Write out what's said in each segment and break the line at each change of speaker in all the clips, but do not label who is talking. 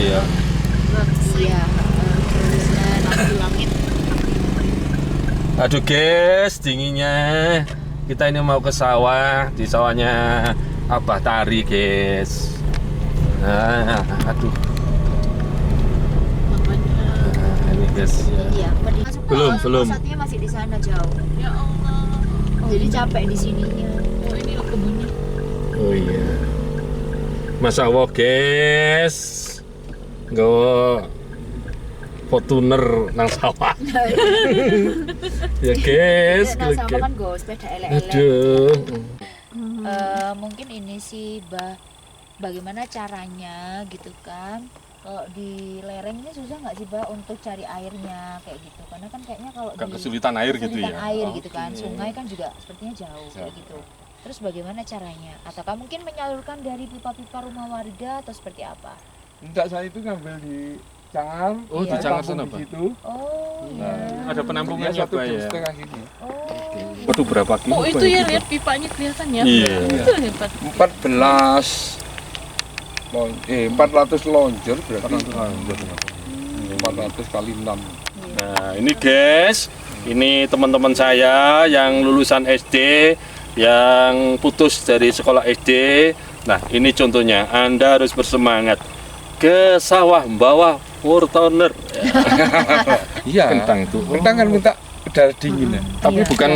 iya.
Iya, dan langit.
Aduh guys, dinginnya. Kita ini mau ke sawah, di sawahnya Abah Tari guys. Nah, aduh.
Makanya
Nah, ini guys ya.
iya,
Belum.
Satunya masih di sana jauh.
Ya Allah.
Jadi capek di sininya.
Oh ini kebunnya.
Oh iya. Masya Allah guys. Nggawa Fortuner nang sawah. Ya guys,
Nah, sama
geleget.
kan go sepeda elek-elek.
Aduh.
Mungkin ini sih bagaimana caranya gitu kan. Kalau di lereng ini susah nggak sih Bah untuk cari airnya kayak gitu, karena kan kayaknya kalau
Gak
di
kesulitan air gitu
kesulitan
ya.
air gitu kan,
Oke.
sungai kan juga sepertinya jauh kayak gitu. Terus bagaimana caranya? Ataukah mungkin menyalurkan dari pipa-pipa rumah warga atau seperti apa?
Enggak, saya itu ngambil di Cangar.
Oh,
di
saya
Cangar
tampung
sana,
di
Pak?
situ.
Oh
Nah,
ya.
Ada penampungannya
Dia 1
Pak
jam
ya.
setengah gini.
Oh.
Waduh berapa kilo?
Oh itu
Pak,
ya
Pak?
lihat pipanya kelihatan ya.
Iya.
Itu hebat.
400 lonjor berarti 400 kali 6.
Nah ini guys, ini teman-teman saya yang lulusan SD, yang putus dari sekolah SD. Nah ini contohnya, Anda harus bersemangat ke sawah bawah Fortuner.
Iya.
Kentang itu.
Kentang kan minta udara dingin ya.
Tapi
Iya.
bukan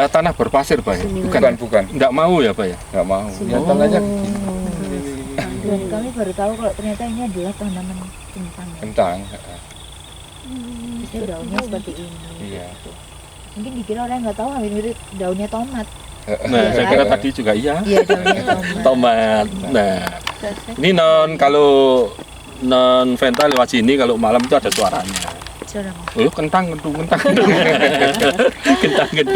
tanah berpasir Pak ya?
Bukan.
Nggak mau ya Pak ya?
Enggak mau. Ya tanahnya
Dan kami baru tahu kalau ternyata ini adalah tanaman kentang ya.
kentang.
Itu daunnya seperti ini.
Iya.
Mungkin dikira orang yang nggak tahu ambil mirip daunnya tomat.
Nah saya kira
Iya.
tadi juga iya.
Iya daunnya tomat.
Tomat. Nah ini kalau non Venta lewat sini kalau malam itu ada suaranya.
Curang.
Oh, kentang gitu. Kentang gitu.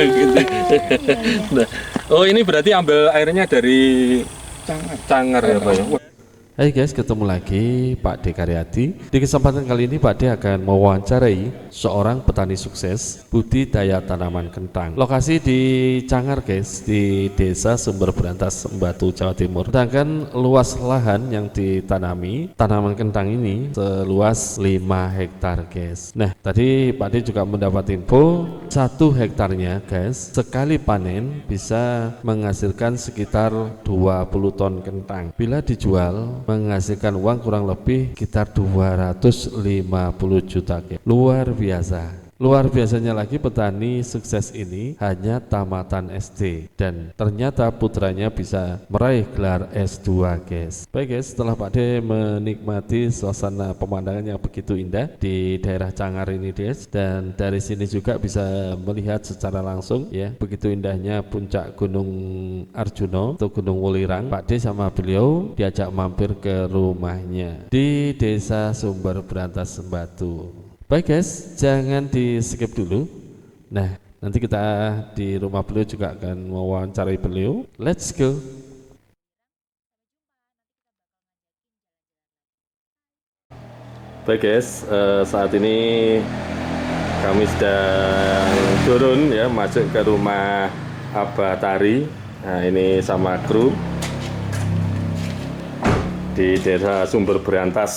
Nah, oh, ini berarti ambil airnya dari Cangar ya, Pak ya. Hai guys, ketemu lagi Pak D Karyadi. Di kesempatan kali ini Pak D akan mewawancarai seorang petani sukses budidaya tanaman kentang. Lokasi di Cangar guys, di Desa Sumber Berantas, Batu, Jawa Timur. Sedangkan luas lahan yang ditanami tanaman kentang ini seluas 5 hektar guys. Nah, tadi Pak D juga mendapat info 1 hektarnya guys, sekali panen bisa menghasilkan sekitar 20 ton kentang. Bila dijual menghasilkan uang kurang lebih sekitar 250 juta guys. Luar biasa. Luar biasanya lagi petani sukses ini hanya tamatan SD dan ternyata putranya bisa meraih gelar S2 guys. Baik guys, setelah Pak D menikmati suasana pemandangan yang begitu indah di daerah Cangar ini guys, dan dari sini juga bisa melihat secara langsung ya begitu indahnya puncak Gunung Arjuno atau Gunung Wulirang. Pak D sama beliau diajak mampir ke rumahnya di Desa Sumber Berantas Batu. Baik guys, jangan di skip dulu. Nah, nanti kita di rumah beliau juga akan mewawancarai beliau. Let's go. Baik guys, saat ini kami sedang turun ya, masuk ke rumah Abah Tari. Nah, ini sama kru di Desa Sumber Berantas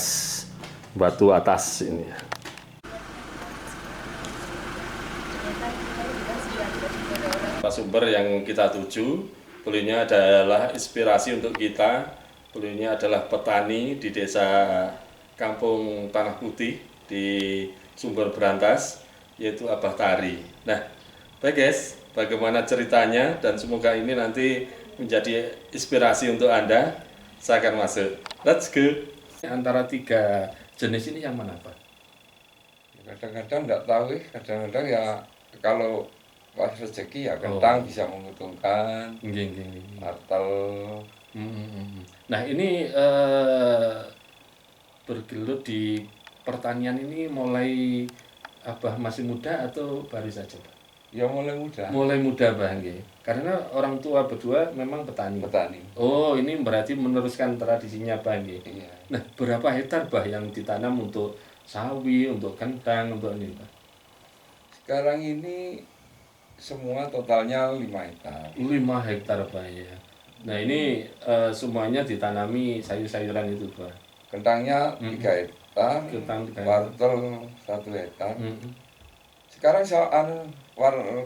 Batu Atas ini ya. Sumber yang kita tuju, beliaunya adalah inspirasi untuk kita. Beliaunya adalah petani di desa Kampung Tanah Putih di Sumber Berantas, yaitu Abah Tari. Nah, baik guys, bagaimana ceritanya dan semoga ini nanti menjadi inspirasi untuk Anda. Saya akan masuk. Let's go. Antara 3 jenis ini yang mana Pak?
Kadang-kadang enggak tahu, kadang-kadang ya kalau pas rezeki ya kentang bisa menguntungkan, wortel.
Nah ini bergelut di pertanian ini mulai Abah masih muda atau baru saja Pak?
Ya mulai muda.
Mulai muda Bang, karena orang tua berdua memang petani. Oh ini berarti meneruskan tradisinya Bang.
Iya.
Nah berapa hektar Bah yang ditanam untuk sawi, untuk kentang, untuk ini Pak?
Sekarang ini semua totalnya 5 hektar.
5 hektar Pak ya. Nah ini semuanya ditanami sayur-sayuran itu Pak?
Kentangnya 3 hektar,
Kentang 3 hektar.
wortel 1 hektar.
Mm-mm.
Sekarang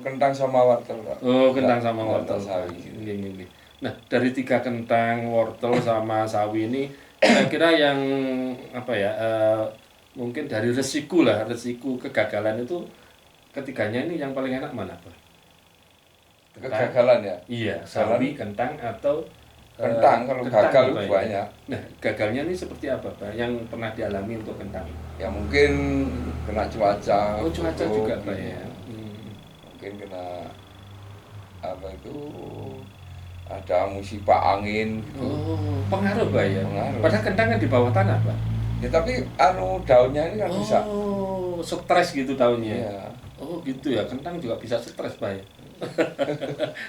kentang sama wortel, Pak.
Oh, kentang sama
Nggak
wortel.
sawi gitu.
Gini. Nah, dari 3 kentang, wortel sama sawi ini kira-kira yang apa ya? Mungkin dari resiko kegagalan itu ketiganya ini yang paling enak mana, Pak?
Kegagalan ya.
Iya,
Kegagalan.
sawi, kentang atau
Kentang kalau
kentang,
gagal
Pak, ya?
banyak.
Nah, gagalnya ini seperti apa, Pak? Yang pernah dialami untuk kentang?
Ya mungkin kena cuaca.
Oh, cuaca
buruk
juga,
gitu.
Pak ya.
Mungkin kena apa itu, ada musibah angin gitu.
Oh, pengaruh, Pak ya.
Pengaruh.
Padahal kentang kan di bawah tanah, Pak.
Ya tapi daunnya ini kan bisa.
Oh, stres gitu daunnya.
Iya.
Oh, gitu ya. Kentang juga bisa stres, Pak ya.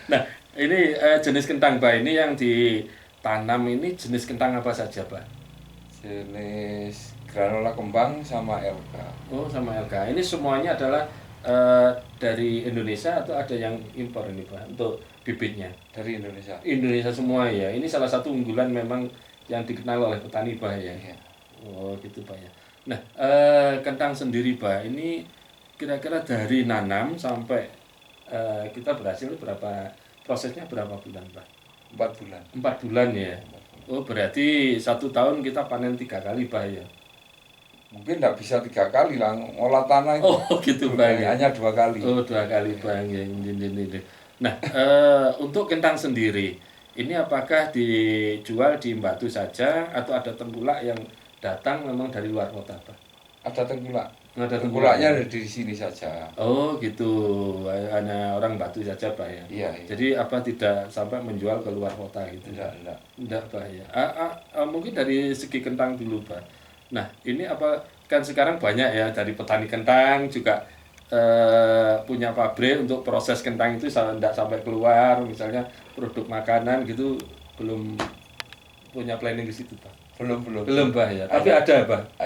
Nah, ini jenis kentang, Pak. Ini yang ditanam ini jenis kentang apa saja, Pak?
Jenis granola kembang sama LK.
Oh, sama LK. Ini semuanya adalah dari Indonesia atau ada yang impor ini, Pak, untuk bibitnya?
Dari Indonesia.
Indonesia semua ya. Ini salah satu unggulan memang yang dikenal oleh petani, Pak ya.
Iya.
Oh, gitu, Pak ya. Nah, kentang sendiri, Pak, ini kira-kira dari nanam sampai kita berhasil prosesnya berapa bulan, Pak?
4 bulan.
4 bulan ya. Oh, berarti 1 tahun kita panen 3 kali, Pak ya.
Mungkin nggak bisa 3 kali lah, ngolah tanah itu.
Oh, gitu, Pak ya.
Hanya 2 kali.
Oh, 2 kali, Bang. Ya, ini. Nah, untuk kentang sendiri, ini apakah dijual di Batu saja atau ada tengkulak yang datang memang dari luar kota, Pak?
Ada tengkulak.
Ada
Tengkulaknya ada di sini saja.
Oh, gitu. Hanya orang Batu saja, Pak ya.
Iya, iya.
Jadi apa tidak sampai menjual ke luar kota gitu?
Enggak.
Enggak, Pak ya. Mungkin dari segi kentang dulu, Pak. Nah, ini apa kan sekarang banyak ya dari petani kentang juga punya pabrik untuk proses kentang itu tidak sampai keluar, misalnya produk makanan gitu, belum punya planning di situ, Pak. Belum, Pak ya. Tapi ada, Pak.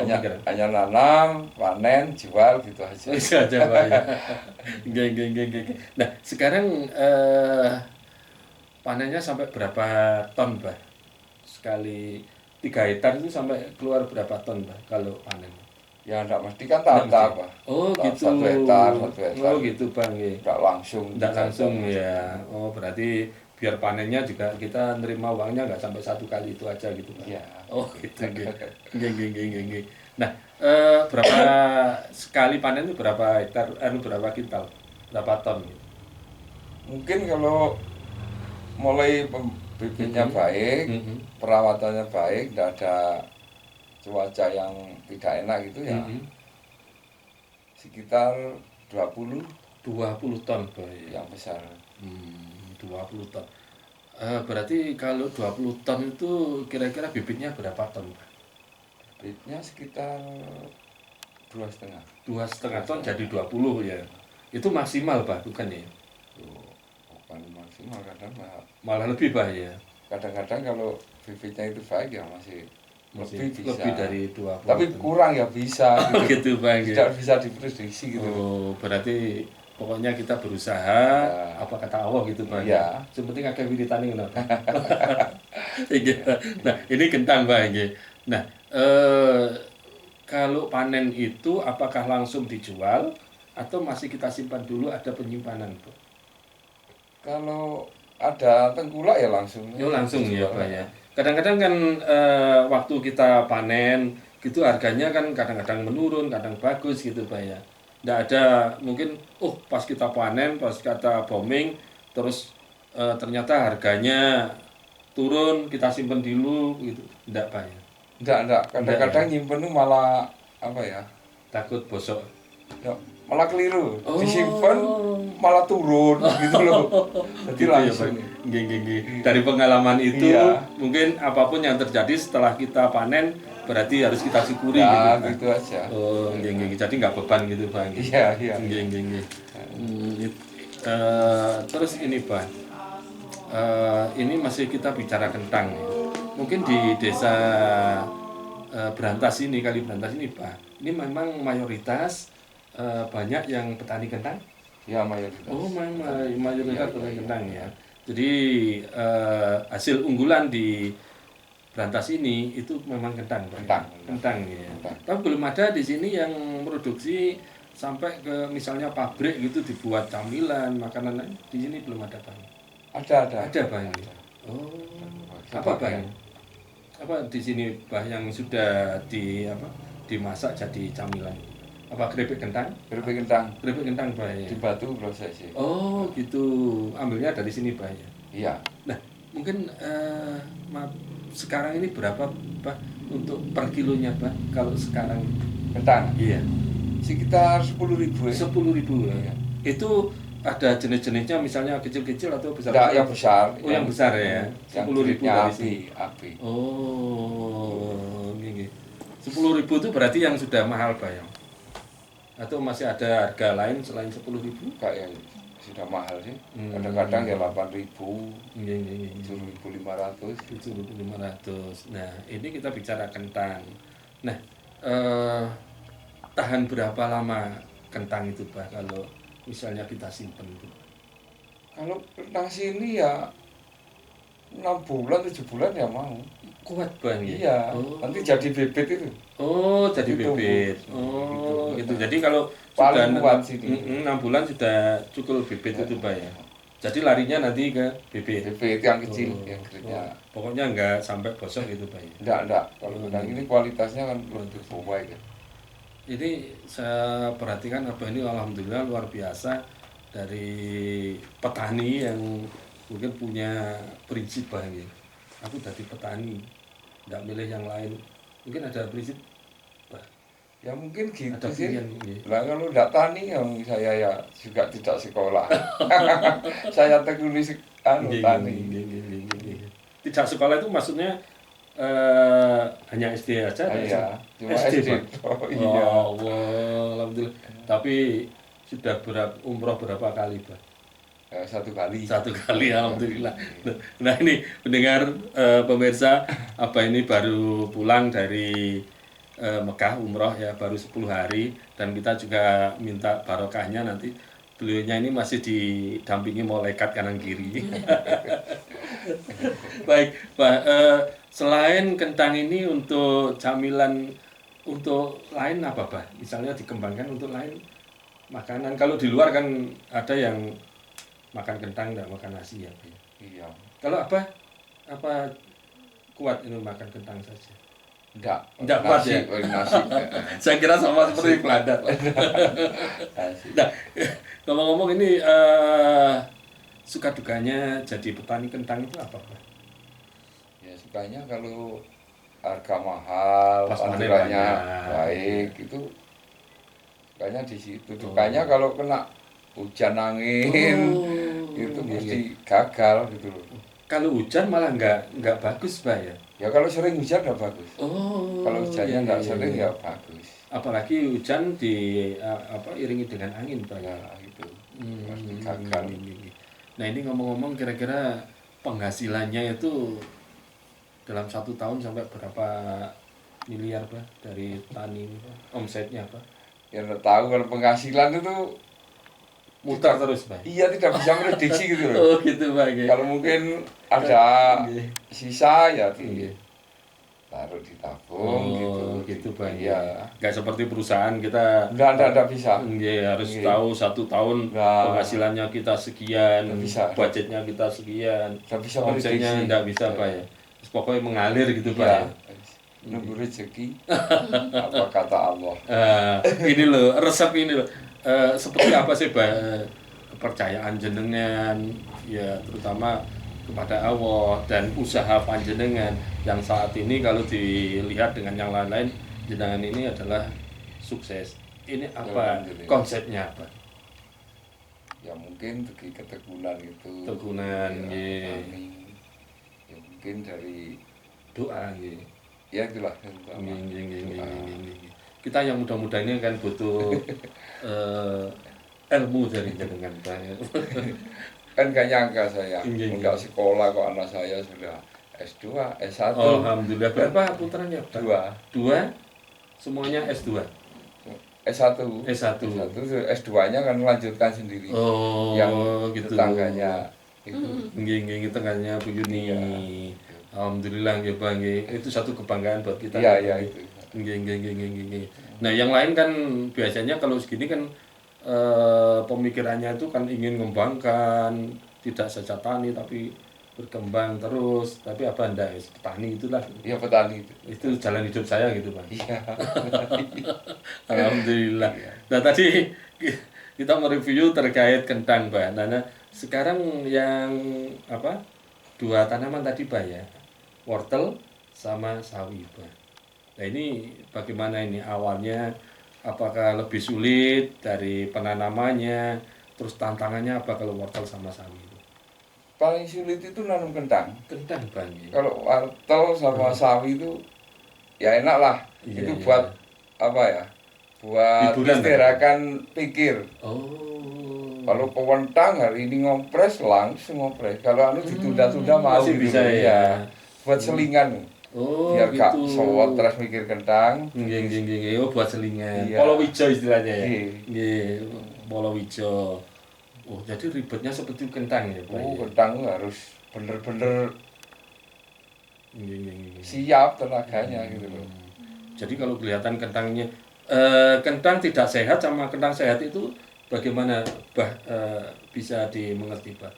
Hanya nanam, panen, jual gitu aja.
Bisa aja, Pak ya. Geng. Nah, sekarang panennya sampai berapa ton, Pak? Sekali 3 hektar itu sampai keluar berapa ton, Pak, kalau panen?
Ya enggak mesti kan tata, Pak.
Oh, gitu.
1 hektar.
Oh, gitu, Bang.
Enggak langsung.
Enggak langsung ya. Oh, berarti biar panennya juga kita nerima uangnya nggak sampai 1 kali itu aja gitu, Pak.
Iya.
Oh, gitu. Geng. Nah, berapa sekali panen itu berapa hektar, berapa kintal? Berapa ton gitu?
Mungkin kalau mulai bibitnya baik, perawatannya baik, enggak ada cuaca yang tidak enak gitu ya. Sekitar 20
ton, Pak.
yang besar.
20 ton. Berarti kalau 20 ton itu kira-kira bibitnya berapa ton, Pak?
Bibitnya sekitar 2,5.
2,5 ton jadi 20 ya. Itu maksimal, Pak, bukan ya?
Bukan maksimal, kadang
Malah lebih, Pak ya.
kadang-kadang kalau bibitnya itu baik ya masih lebih bisa.
Lebih dari 20
Tapi
ton.
kurang ya bisa
Gitu, Pak.
tidak bisa diprediksi gitu.
Oh, berarti pokoknya kita berusaha, apa kata Allah gitu, Pak.
Iya.
Yang penting akeh wiritane ngono. Nah, ini kentang, Pak. Nah, kalau panen itu apakah langsung dijual atau masih kita simpan dulu, ada penyimpanan, Pak?
Kalau ada tengkulak ya langsung.
Ya langsung ya, Pak ya. Kadang-kadang kan waktu kita panen gitu harganya kan kadang-kadang menurun, kadang bagus gitu, Pak ya. Nggak ada mungkin pas kita panen, pas kita booming terus ternyata harganya turun, kita simpen dulu gitu. Nggak, Pak ya.
Enggak. Kadang-kadang nyimpen itu malah apa ya?
Takut bosok.
Ya, malah keliru. Disimpan malah turun gitu loh. Jadi
Gitu
langsung.
ya, Pak. Nggih. Dari pengalaman itu mungkin apapun yang terjadi setelah kita panen berarti harus kita syukuri
Ya,
gitu, Pak.
gitu aja.
Oh, nggih. Jadi nggak beban gitu, Pak.
Iya.
Nggih. Terus ini, Pak. Ini masih kita bicara kentang ya. Mungkin di desa Brantas ini, Kali Brantas ini, Pak. Ini memang mayoritas banyak yang petani kentang.
Ya, mayoritas.
Oh, mayoritas petani kentang ya. Jadi hasil unggulan di Brantas ini itu memang kentang, Pak.
Kentang.
Ya.
Kentang.
Tapi belum ada di sini yang produksi sampai ke misalnya pabrik gitu dibuat camilan, makanan lain. Di sini belum ada, Pak.
Ada.
Ada, Pak. Oh. Apa, Pak? Apa di sini, Pak, yang sudah dimasak jadi camilan? Apa keripik kentang?
Keripik kentang.
Keripik kentang, Pak. Ya.
Di Batu prosesnya.
Oh, gitu. Ambilnya dari sini, Pak. Ya.
Iya.
Nah, mungkin sekarang ini berapa, Pak, untuk per kilonya, Pak? Kalau sekarang
Kentang.
iya,
Sekitar 10.000 ya.
10.000 ya.
Iya.
Itu ada jenis-jenisnya, misalnya kecil-kecil atau besar?
Enggak, yang besar.
Oh, yang besar ya.
Yang
10.000
grade-nya
dari sini.
api.
Oh, ini. 10.000 itu berarti yang sudah mahal, Pak, ya? Atau masih ada harga lain selain 10.000?
Kayak sudah mahal sih. Kadang-kadang ya 8.000,
Iya.
7.500.
7.500. Nah, ini kita bicara kentang. Nah, tahan berapa lama kentang itu, Pak, kalau misalnya kita simpen itu?
Kalau kentang sini ya 6 bulan, 7 bulan ya mau.
Kuat, Bang, ya?
Iya,
Oh.
nanti jadi bibit itu.
Oh, jadi
Gitu,
bibit.
Bu.
Oh,
Gitu.
gitu. Jadi kalau
Paling
sudah
kuat sini.
6 bulan sudah cukup bibit itu, Pak, ya. Jadi larinya nanti ke bibit.
Bibit yang kecil,
Oh.
yang grade-nya.
Pokoknya enggak sampai bosok gitu, Pak, ya.
Enggak. Kalau kentang ini kualitasnya kan lebih baik ya.
Ini saya perhatikan apa ini, alhamdulillah luar biasa dari petani yang mungkin punya prinsip, Pak, ya. Aku dari petani, enggak milih yang lain. Mungkin ada prinsip, Pak.
Ya mungkin gitu
Ada
sih.
pilihan, ya.
Lah kalau enggak tani yang saya ya juga tidak sekolah. Saya tekuni tani.
Gini. Tidak sekolah itu maksudnya hanya SD aja?
Iya, cuma
SD,
SD.
Pak?
Oh iya.
Allah, alhamdulillah. Tapi sudah umroh berapa kali, Pak?
1 kali.
1 kali, alhamdulillah. Nah, ini pendengar, pemirsa, apa ini baru pulang dari Mekah umroh ya, baru 10 hari, dan kita juga minta barokahnya nanti. Beliaunya ini masih didampingi malaikat kanan kiri. Baik, Pak, selain kentang ini untuk camilan, untuk lain apa, Pak? Misalnya dikembangkan untuk lain makanan. Kalau di luar kan ada yang makan kentang dan makan nasi ya, Pak.
Iya.
Kalau apa kuat ini makan kentang saja?
Enggak
kuat
nasi,
ya?
Nasi.
Saya kira sama seperti Belanda.
Nasi.
Nah, ngomong-ngomong ini suka dukanya jadi petani kentang itu apa, Pak?
Ya sukanya kalau harga mahal,
Pas panen
pantulannya
banyak.
baik itu sukanya di situ. Dukanya kalau kena hujan angin itu
iya.
pasti gagal gitu loh.
Kalau hujan malah nggak bagus, Pak, ya?
Ya kalau sering hujan nggak bagus.
Oh.
Kalau hujannya nggak sering
iya.
ya bagus.
Apalagi hujan iringi dengan angin, Pak.
Ya itu pasti gagal.
Nah, ini ngomong-ngomong, kira-kira penghasilannya itu dalam 1 tahun sampai berapa miliar, Pak, dari tani ini, Pak? Omsetnya, Pak?
Ya nggak tahu kalau penghasilan itu
Mutar terus, Pak?
iya tidak bisa prediksi gitu loh.
Oh, gitu, Pak. Ya.
Kalau mungkin ada
Iya.
sisa ya
Iya.
taruh di tabung
gitu, Pak.
Iya.
Nggak seperti perusahaan kita.
Enggak bisa.
Iya, harus
Iya.
tahu 1 tahun
Nggak.
penghasilannya kita sekian,
Nggak bisa.
budgetnya kita sekian,
Nggak bisa
omsetnya
prediksi.
nggak bisa,
Iya.
Pak, ya. Terus pokoknya mengalir gitu, Pak.
Iya.
Ya.
Nunggu rezeki. Apa kata Allah?
Ini loh, resep ini loh. Seperti apa sih, Pak, kepercayaan jenengan, ya terutama kepada Allah dan usaha panjenengan yang saat ini kalau dilihat dengan yang lain-lain, jenengan ini adalah sukses. Ini apa
Alhamdulillah.
konsepnya, apa?
Ya mungkin bagi ketekunan itu.
Tegunan,
Ya,
ya.
amin. Ya mungkin dari
Doa, ya.
ya itulah yang utama. Doa.
Kita yang muda-muda ini kan butuh ilmu dari jenengan, Pak.
Kan gak nyangka saya
Iya.
nggak sekolah kok anak saya sudah S2, S1,
Alhamdulillah. Berapa putranya, Pak?
2,
2? Semuanya S2?
S1,
S1.
S2-nya kan melanjutkan sendiri.
Oh,
yang
gitu.
tetangganya itu.
Nggih, tengahnya Bu Yuni.
Iya.
Alhamdulillah ya Bang, nggih. Itu satu kebanggaan buat kita.
Iya,
ya,
iya
Bang.
itu.
Nggih, nggih, nggih, nggih, nggih. Nah, yang lain kan biasanya kalau segini kan pemikirannya itu kan ingin mengembangkan, tidak saja tani tapi berkembang terus. Tapi apa Anda petani itulah.
Iya petani itu.
Itu jalan hidup saya gitu, Bang.
Iya.
Alhamdulillah. Nah, tadi kita mereview terkait kentang, Pak. Nah, sekarang yang apa? Dua tanaman tadi, Pak ya. Wortel sama sawi, Pak. Nah, ini bagaimana ini awalnya? Apakah lebih sulit dari penanamannya? Terus tantangannya apa kalau wortel sama sawi itu?
Paling sulit itu nanam kentang.
Kentang, Bang. Ya.
Kalau wortel sama sawi itu ya enak lah.
Iya,
Itu
iya.
buat apa ya? Buat
Hiburan,
istirahatkan pikir.
Oh.
Kalau pewentang hari ini ngopres langsung ngopres. Kalau anu ditunda-tunda masih
bisa
gitu,
ya.
Buat selingan.
Oh,
Biar gak
gitu.
stres mikir kentang.
Nggih, nggih, nggih, nggih. Oh, buat selingan.
Iya.
Palawija istilahnya ya.
Iya.
Nggih, palawija. Oh, jadi ribetnya seperti kentang ya, Pak.
Oh,
ya?
kentang harus bener-bener
Nggih, nggih, nggih.
siap tenaganya gitu loh.
Jadi kalau kelihatan kentangnya kentang tidak sehat sama kentang sehat itu bagaimana bisa dimengerti, Pak?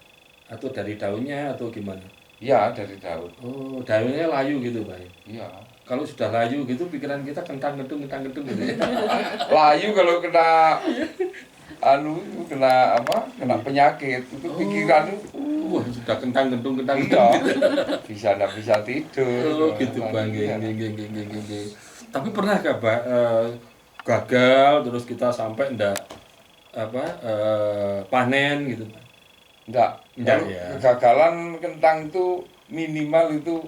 Atau dari daunnya atau gimana?
Iya, dari daun.
Oh, daunnya layu gitu, Pak.
Iya.
Kalau sudah layu gitu pikiran kita kentang gedung gitu ya.
Layu kalau kena anu itu kena apa? Kena penyakit itu pikiran
Wah, sudah kentang gedung
iya. Bisa enggak bisa tidur.
Oh, gitu Bang.
Iya.
Nggih. Tapi pernah nggak, Pak, gagal terus kita sampai ndak panen gitu, Pak?
Enggak.
Enggak,
Kalau
ya.
kegagalan kentang itu minimal itu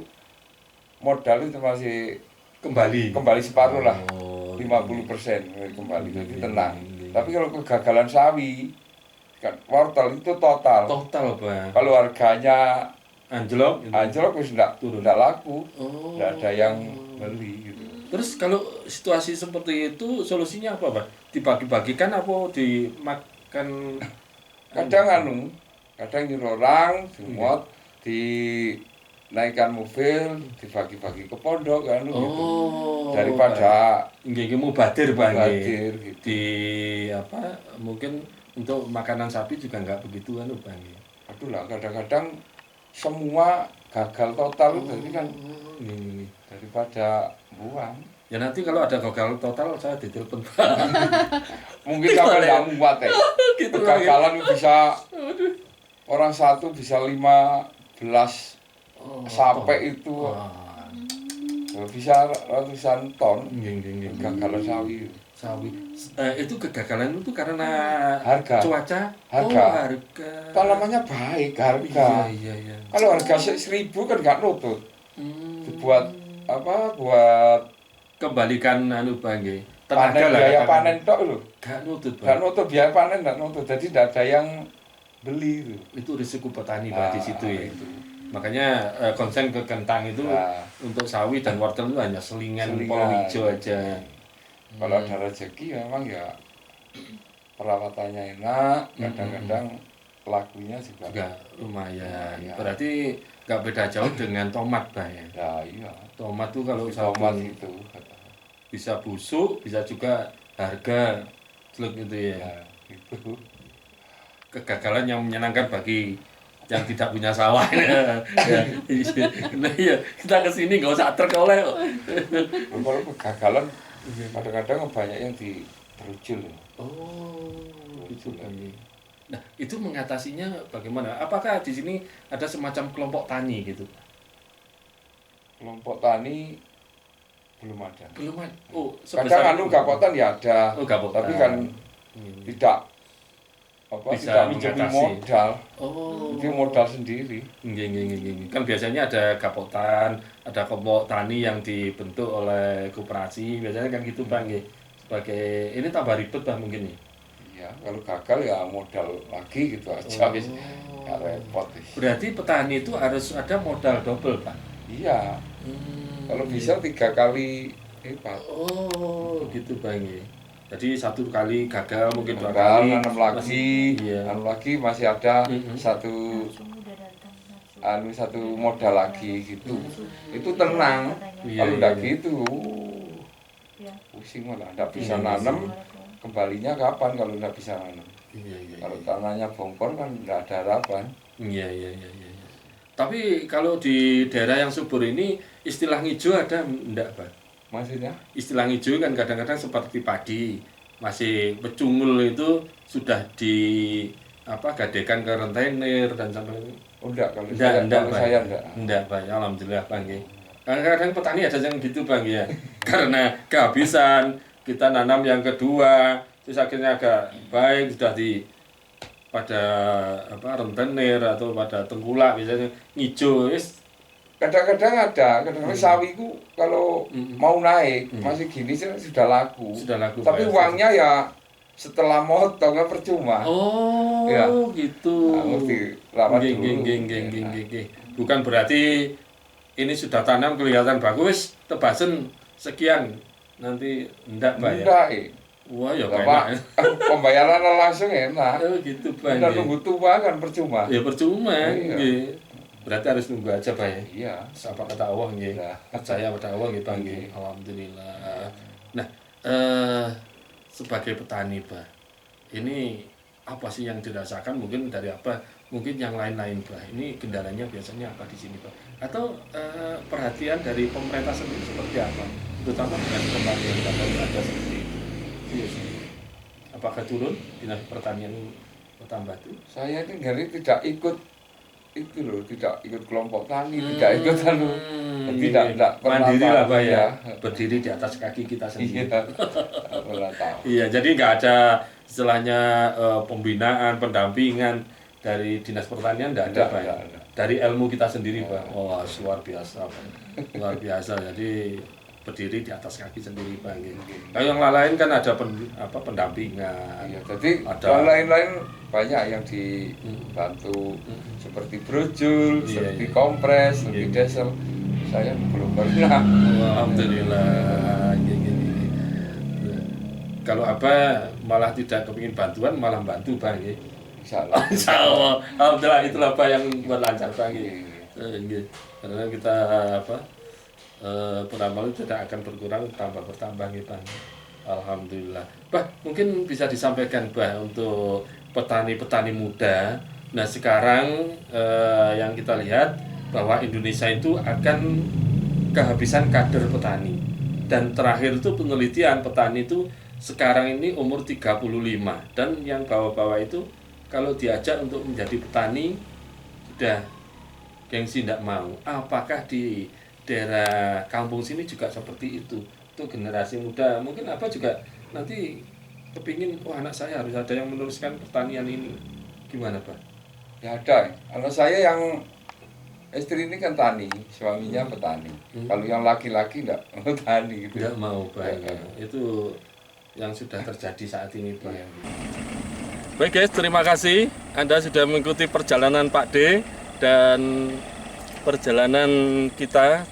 modal itu masih kembali separuh lah.
Oh,
50% kembali. Jadi tenang.
Nggih.
Tapi kalau kegagalan sawi kan wortel itu total.
Total, Pak.
Kalau harganya
Anjlok gitu.
anjlok wis enggak laku.
Oh.
Enggak ada yang beli gitu.
Terus kalau situasi seperti itu solusinya apa, Pak? Dibagi-bagikan apa dimakan
Kadang nyuruh orang semua dinaikkan mobil, dibagi-bagi ke pondok kan gitu.
Oh.
Daripada
nggih mubadir, Pak. nggih.
mubadir gitu.
Di mungkin untuk makanan sapi juga nggak begitu Bang.
Aduh lah kadang-kadang semua gagal total jadi kan
Nggih.
daripada buang.
Ya nanti kalau ada gagal total saya ditelepon, Pak.
Mungkin sampai nggak muat ya.
Gitu,
Kegagalan bisa orang satu bisa 15 sampai itu
Wah.
bisa ratusan ton
Nggih.
kegagalan sawi.
Sawi. Itu kegagalan itu karena
Harga.
cuaca.
Harga.
Oh, harga.
Tanamannya baik harga.
Iya.
Kalau harga 1.000 kan nggak nutut. Buat apa? Buat
Kembalikan Bang nggih.
panen
Tenaga lah,
biaya
katakan.
panen tok loh.
Gak nutut,
Nggak
Bang.
nutut biaya panen nggak nutut. Jadi tidak ada yang beli itu.
Itu risiko petani Pak di situ ya.
Itu.
Makanya konsen ke kentang itu
Nah.
untuk sawi dan wortel itu hanya selingan palawija aja.
Kalau ada rezeki memang ya perawatannya enak. Kadang-kadang lakunya juga.
Juga lumayan.
Lumayan.
Berarti nggak beda jauh dengan tomat, Bang ya.
Ya iya.
Tomat tuh kalau
Tomat
satu
itu.
bisa busuk, bisa juga harga jelek gitu ya.
Ya itu.
Kegagalan yang menyenangkan bagi yang tidak punya sawah. Ya. Nah, iya, kita kesini nggak usah terkoleh.
Kalau kegagalan kadang-kadang banyak yang diterujul.
Oh, gitu kan. Nah, itu mengatasinya bagaimana? Apakah di sini ada semacam kelompok tani gitu?
Kelompok tani belum ada.
Belum ada. Oh,
Kadang gapotan ya ada.
Oh, gapotan.
Tapi kan tidak
Bisa
tidak menjadi
mengatasi.
modal.
Oh.
Itu modal sendiri.
Nggih. Kan biasanya ada gapotan, ada kelompok tani yang dibentuk oleh koperasi. Biasanya kan gitu, Bang nggih. Sebagai ini tambah ribet Bang mungkin ya.
Iya, kalau gagal ya modal lagi gitu aja. Wis. Nggak repot. Wis.
Berarti petani itu harus ada modal double, Pak.
Iya. Kalau bisa 3 kali lipat.
Oh, gitu Bang ya. Jadi 1 kali gagal mungkin 2
Gagal,
kali
nanam lagi,
iya.
nanam lagi masih ada
Mm-mm.
satu
Langsung udah datang.
satu modal lagi gitu. Itu tenang.
Iya,
Kalau
iya,
enggak
iya.
gitu, pusing malah. Enggak bisa nanam, kembalinya kapan kalau enggak bisa nanam?
Iya, iya.
Kalau tanahnya bongkor kan enggak ada harapan.
Iya, iya, iya, iya. Iya. Tapi kalau di daerah yang subur ini istilah hijau ada enggak, Pak?
Maksudnya?
Istilah hijau kan kadang-kadang seperti padi, masih pecungul itu sudah di gadekan ke rentenir dan sampai
Oh, enggak, kalau
enggak,
kalau
Pak.
saya enggak.
Enggak, Pak. Ya, alhamdulillah, Bang. Ya. Kadang-kadang petani ada yang gitu, Bang, ya. Karena kehabisan, kita nanam yang kedua, terus akhirnya agak baik sudah pada rentenir atau pada tengkulak misalnya hijau,
Kadang-kadang ada, kadang-kadang sawiku kalau mau naik masih gini sih sudah laku.
Sudah laku,
Tapi
Pak.
uangnya ya setelah motongnya percuma.
Oh,
Ya.
gitu.
Nah, mesti rawat
Nggih,
dulu.
nggih, nggih, nggih, nggih, nggih. Bukan berarti ini sudah tanam kelihatan bagus, tebasen sekian. Nanti enggak, Pak, ya.
Enggak,
Wah, ya
Bapak,
enak.
pembayaran langsung enak.
Oh, gitu, Pak.
Udah
nggih.
nunggu tua kan percuma.
Ya percuma,
Iya.
nggih. Berarti harus nunggu aja, Pak, ya.
Iya.
Apa kata Allah, nggih.
Iya.
Percaya pada Allah, nggih, Pak, nggih. Alhamdulillah. Nah, sebagai petani, Pak, ini apa sih yang dirasakan? Mungkin dari apa? Mungkin yang lain-lain, Pak. Ini kendalanya biasanya apa di sini, Pak? Atau perhatian dari pemerintah sendiri seperti apa? Terutama dengan kematian kalau ada seperti itu. Iya sih. Apakah turun dinas pertanian Kota Batu?
Saya ini dari tidak ikut itu loh, tidak ikut kelompok tani, tidak ikut anu. Tidak pernah
mandiri lah, Pak,
tahu,
ya. Berdiri di atas kaki kita sendiri.
Iya. Nggak pernah tahu.
Iya, jadi nggak ada istilahnya pembinaan, pendampingan dari dinas pertanian nggak ada,
Nggak,
Pak. Ya?
nggak ada.
Dari ilmu kita sendiri, Pak. Wah, luar biasa, Pak. Luar biasa. Jadi berdiri di atas kaki sendiri, Pak. Kalau yang lain kan ada pendampingan.
Iya, jadi
Ada.
yang lain-lain banyak yang dibantu seperti brojul,
Iya,
seperti
iya.
kompres,
Iya.
seperti diesel. Saya belum pernah.
Alhamdulillah. Kalau malah tidak kepingin bantuan, malah bantu, Bang.
Insya Allah.
Insya Allah. Alhamdulillah, itulah Pak yang buat lancar, Bang.
Iya.
Karena kita peramal tidak akan berkurang, bertambah gitu, Bang. Alhamdulillah. Mungkin bisa disampaikan, untuk petani-petani muda. Nah, sekarang yang kita lihat bahwa Indonesia itu akan kehabisan kader petani. Dan terakhir itu penelitian petani itu sekarang ini umur 35, dan yang bawah-bawah itu kalau diajak untuk menjadi petani sudah gengsi tidak mau. Apakah di daerah kampung sini juga seperti itu? Itu generasi muda mungkin juga nanti kepingin, anak saya harus ada yang meneruskan pertanian ini. Gimana, Pak?
Ya ada. Anak saya yang istri ini kan tani, suaminya petani. Kalau yang laki-laki enggak tani gitu.
Tidak mau, Pak.
Ya.
Itu yang sudah terjadi saat ini, Pak. Baik, guys, terima kasih Anda sudah mengikuti perjalanan Pak D dan perjalanan kita,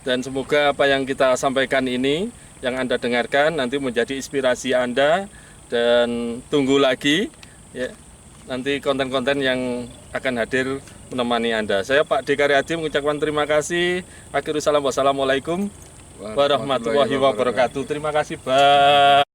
dan semoga apa yang kita sampaikan ini yang Anda dengarkan nanti menjadi inspirasi Anda, dan tunggu lagi ya nanti konten-konten yang akan hadir menemani Anda. Saya Pak D Karyadi mengucapkan terima kasih. Akhirul salam, wassalamualaikum warahmatullahi wabarakatuh. Terima kasih, Pak.